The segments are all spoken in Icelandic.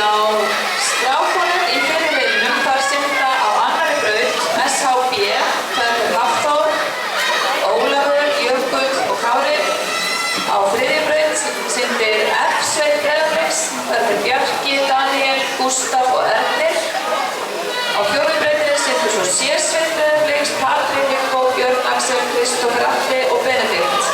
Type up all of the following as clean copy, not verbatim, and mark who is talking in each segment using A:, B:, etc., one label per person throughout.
A: hjá strákunum í fyrri riðlinum þar synda á annarri braut SHB, það er Hafþór, Ólafur, Jökull og Kári. Á þriðju braut syndir F-sveit Breiðabliks, það er Bjarki, Daniel, Gústaf og Ernir. Á fjórðu brautinni syndir svo C-sveit Breiðabliks, Patrik, Viggo, Björn, Axel, Kristófer Atli og Benedikt.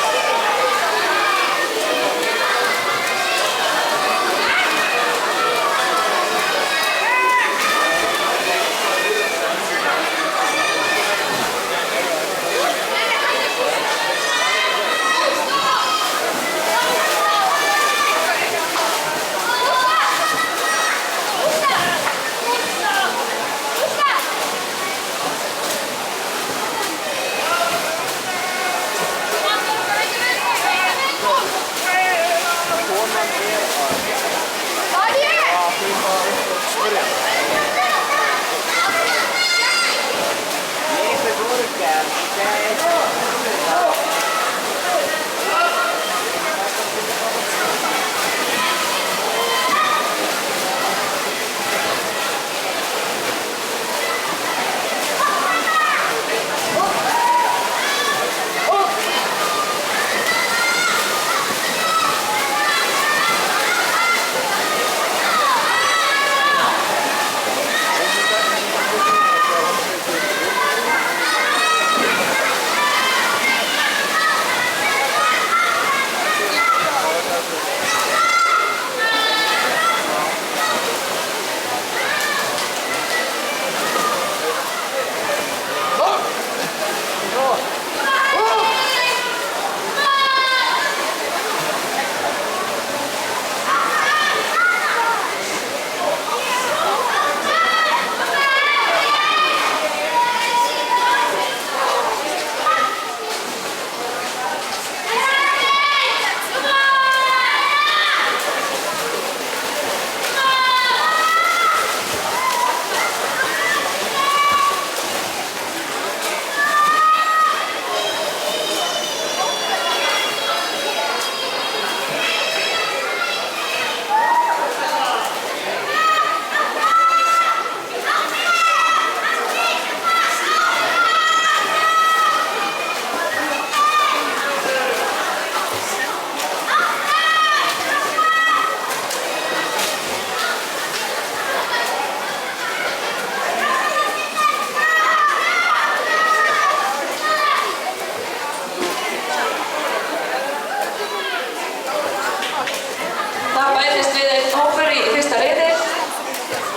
A: Það bætist við einn hópur í fyrsta riðil.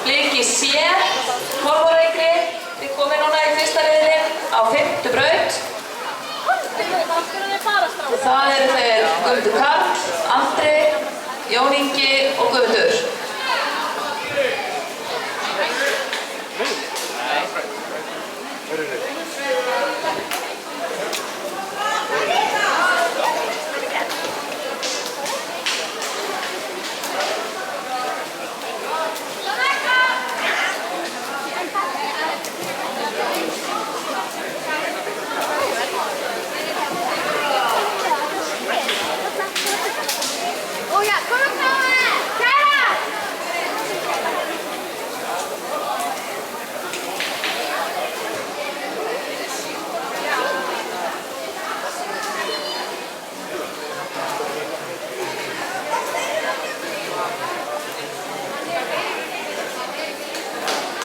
A: Bliki C, 12 ára yngri, við komum núna í fyrsta riðilinn á 5. braut. Það eru þeir Guðmundur Karl, Andri, Jón Ingi og Guðmundur.